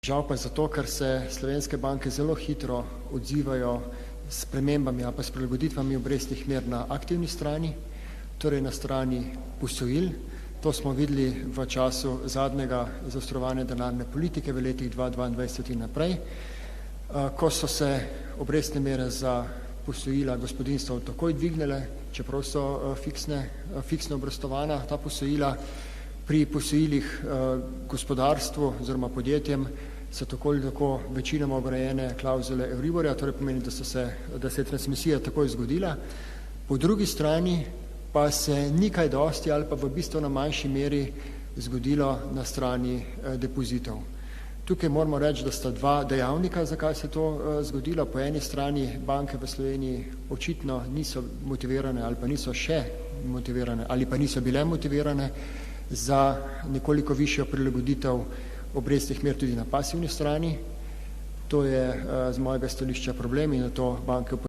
Žal pa zato, ker se slovenske banke zelo hitro odzivajo s spremembami ali pa s prilagoditvami obrestnih mer na aktivni strani, torej na strani posojil. To smo videli v času zadnjega zaostrovanja denarne politike v letih 2022 in naprej, ko so se obrestne mere za posojila gospodinjstev takoj dvignile, čeprav so fiksno obrostovana ta posojila. Pri posojilih gospodarstvu oziroma podjetjem so tako ali tako večinoma vgrajene klavzule Euriborja, torej pomeni, da se je transmisija takoj zgodila. Po drugi strani pa se ni kaj dosti ali pa v bistveno manjši meri zgodilo na strani depozitov. Tukaj moramo reči, da sta dva dejavnika, zakaj se je to zgodilo. Po eni strani banke v Sloveniji očitno niso motivirane ali pa niso še motivirane ali pa niso bile motivirane za nekoliko višjo prilagoditev obrestnih mer tudi na pasivni strani. To je z mojega stališča problem in na to banke